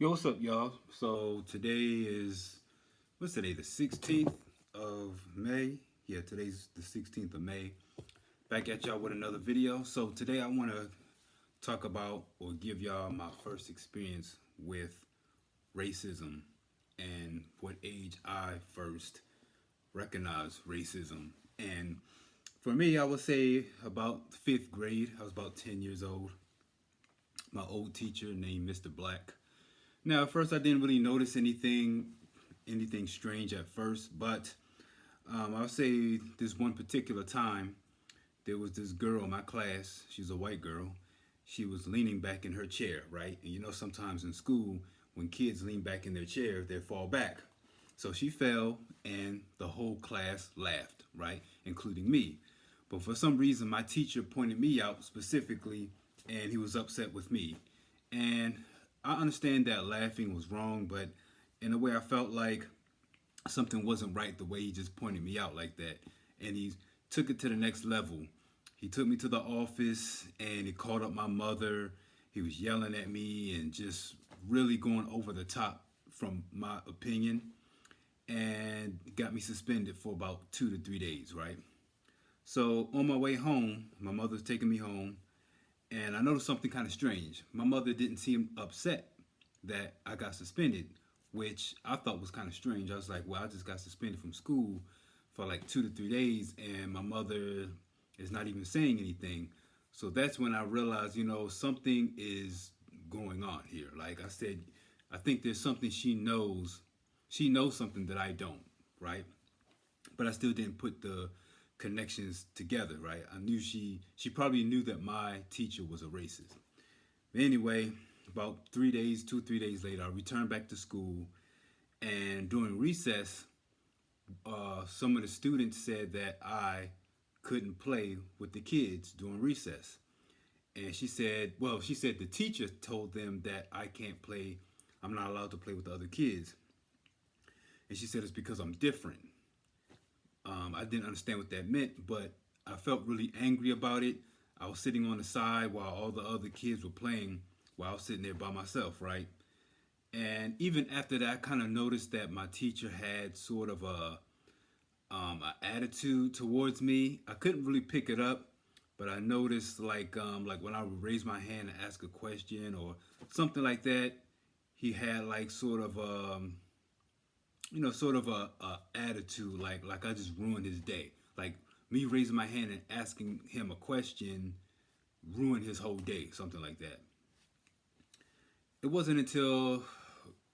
Yo, what's up, y'all? So today is what's today? The 16th of May. Yeah, today's the 16th of May. Back at y'all with another video. So today I want to talk about or give y'all my first experience with racism and what age I first recognized racism. And for me, I would say about fifth grade. I was about 10 years old. My old teacher named Mr. Black. Now, at first, I didn't really notice anything strange at first, but I'll say this one particular time, there was this girl in my class. She's a white girl. She was leaning back in her chair, right? And you know, sometimes in school, when kids lean back in their chair, they fall back. So she fell, and the whole class laughed, right? Including me. But for some reason, my teacher pointed me out specifically, and he was upset with me. And I understand that laughing was wrong, but in a way, I felt like something wasn't right the way he just pointed me out like that. And he took it to the next level. He took me to the office and he called up my mother. He was yelling at me and just really going over the top from my opinion, and got me suspended for about 2 to 3 days, right? So on my way home, my mother's taking me home, and I noticed something kind of strange. My mother didn't seem upset that I got suspended, which I thought was kind of strange. I was like, well, I just got suspended from school for like 2 to 3 days, and my mother is not even saying anything. So that's when I realized, something is going on here. Like I said, I think there's something she knows. She knows something that I don't, right? But I still didn't put the connections together, right? I knew she probably knew that my teacher was a racist. But anyway, about 3 days, 2 3 days later, I returned back to school, and during recess, some of the students said that I couldn't play with the kids during recess. And she said the teacher told them that I can't play, I'm not allowed to play with the other kids. And she said it's because I'm different. I didn't understand what that meant, but I felt really angry about it. I was sitting on the side while all the other kids were playing, while I was sitting there by myself, right? And even after that, I kind of noticed that my teacher had sort of a attitude towards me. I couldn't really pick it up, but I noticed like when I would raise my hand and ask a question or something like that, he had like sort of a attitude like I just ruined his day. Like me raising my hand and asking him a question ruined his whole day, something like that. It wasn't until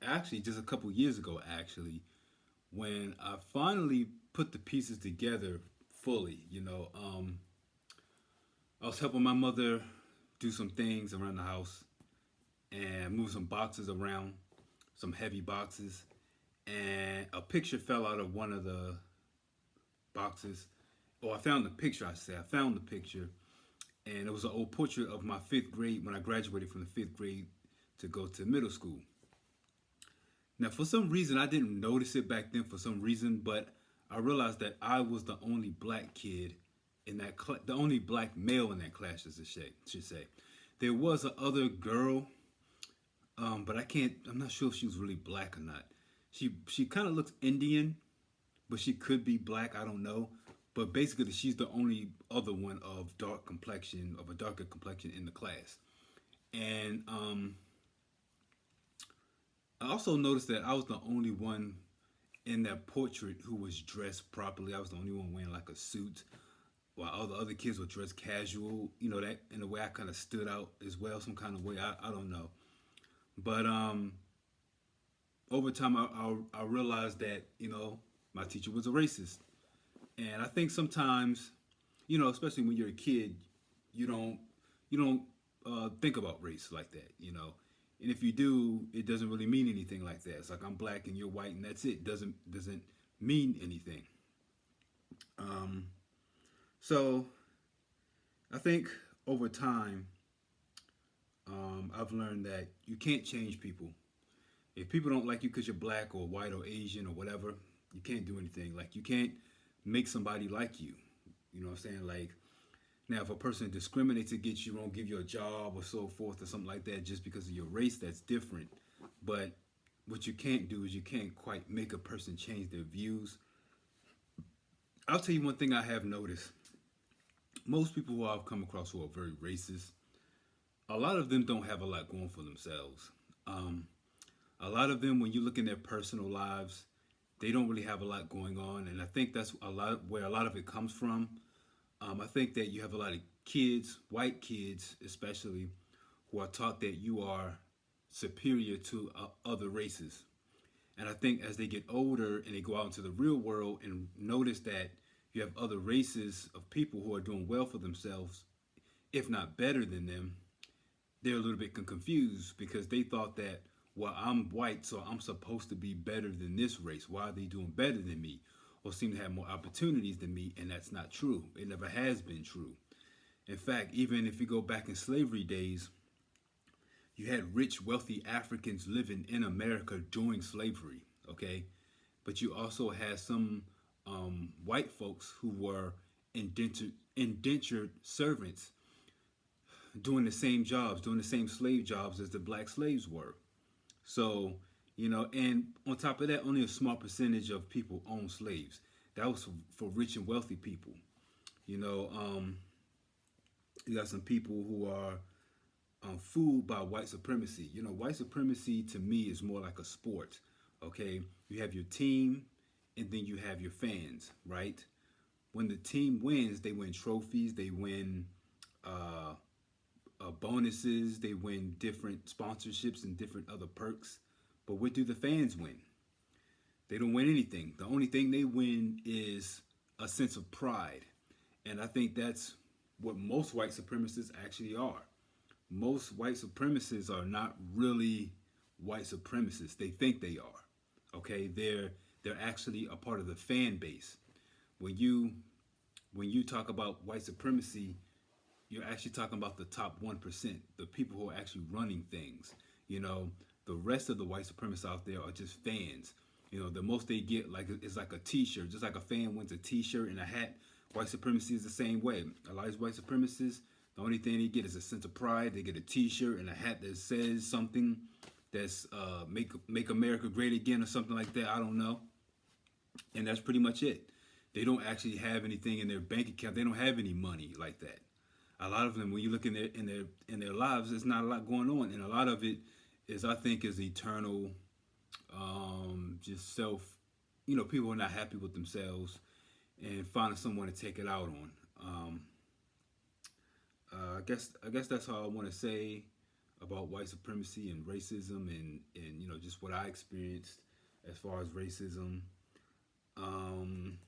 actually just a couple years ago actually when I finally put the pieces together fully. I was helping my mother do some things around the house and move some boxes around, some heavy boxes, and a picture fell out of one of the boxes. Oh, I found the picture. I found the picture, and it was an old portrait of my fifth grade when I graduated from the fifth grade to go to middle school. Now, for some reason, I didn't notice it back then. For some reason, but I realized that I was the only black kid in that the only black male in that class, as it should say. There was a other girl, but I'm not sure if she was really black or not. She kind of looks Indian, but she could be black. I don't know. But basically, she's the only other one of a darker complexion in the class. And I also noticed that I was the only one in that portrait who was dressed properly. I was the only one wearing like a suit, while all the other kids were dressed casual. That in a way I kind of stood out as well, some kind of way. I don't know. But over time, I realized that my teacher was a racist, and I think sometimes, especially when you're a kid, you don't you don't think about race like that, and if you do, it doesn't really mean anything like that. It's like I'm black and you're white, and that's it. Doesn't mean anything. Um, so I think over time, I've learned that you can't change people. If people don't like you because you're black or white or Asian or whatever, you can't do anything. Like you can't make somebody like you. You know what I'm saying? Like now, if a person discriminates against you, won't give you a job or so forth or something like that just because of your race, that's different. But what you can't do is you can't quite make a person change their views. I'll tell you one thing I have noticed. Most people who I've come across who are very racist, a lot of them don't have a lot going for themselves. Um, a lot of them, when you look in their personal lives, they don't really have a lot going on, and I think that's a lot where a lot of it comes from. I think that you have a lot of kids, white kids especially, who are taught that you are superior to other races. And I think as they get older and they go out into the real world and notice that you have other races of people who are doing well for themselves, if not better than them, they're a little bit confused because they thought that, well, I'm white, so I'm supposed to be better than this race. Why are they doing better than me or seem to have more opportunities than me? And that's not true. It never has been true. In fact, even if you go back in slavery days, you had rich, wealthy Africans living in America during slavery, okay? But you also had some white folks who were indentured servants doing the same jobs, doing the same slave jobs as the black slaves were. So, and on top of that, only a small percentage of people own slaves. That was for rich and wealthy people. You know, you got some people who are fooled by white supremacy. White supremacy to me is more like a sport. Okay, you have your team, and then you have your fans, right? When the team wins, they win trophies, they win uh, bonuses, they win different sponsorships and different other perks. But what do the fans win? They don't win anything. The only thing they win is a sense of pride. And I think that's what most white supremacists actually are. Most white supremacists are not really white supremacists. They think they are. Okay, they're actually a part of the fan base. When you talk about white supremacy, you're actually talking about the top 1%, the people who are actually running things. The rest of the white supremacists out there are just fans. The most they get is like a T-shirt, just like a fan wins a T-shirt and a hat. White supremacy is the same way. A lot of these white supremacists, the only thing they get is a sense of pride. They get a T-shirt and a hat that says something that's make America great again or something like that. I don't know, and that's pretty much it. They don't actually have anything in their bank account. They don't have any money like that. A lot of them, when you look in their lives, there's not a lot going on, and a lot of it is, I think, is eternal, just self. People are not happy with themselves and finding someone to take it out on. I guess that's all I want to say about white supremacy and racism, and just what I experienced as far as racism. I'm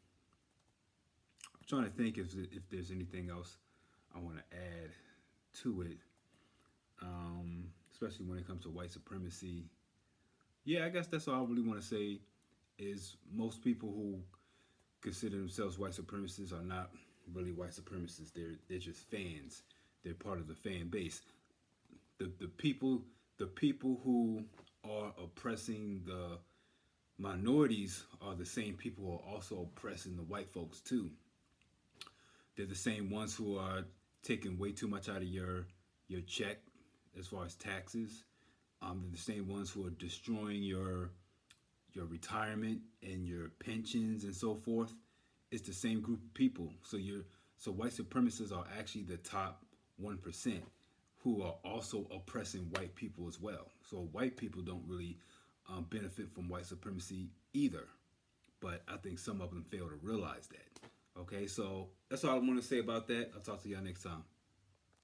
trying to think if there's anything else I want to add to it, especially when it comes to white supremacy. Yeah, I guess that's all I really want to say is most people who consider themselves white supremacists are not really white supremacists. They're just fans. They're part of the fan base. The people who are oppressing the minorities are the same people who are also oppressing the white folks too. They're the same ones who are taking way too much out of your check as far as taxes. They're the same ones who are destroying your retirement and your pensions and so forth. It's the same group of people. So white supremacists are actually the top 1% who are also oppressing white people as well. So white people don't really benefit from white supremacy either. But I think some of them fail to realize that. Okay, so that's all I want to say about that. I'll talk to y'all next time.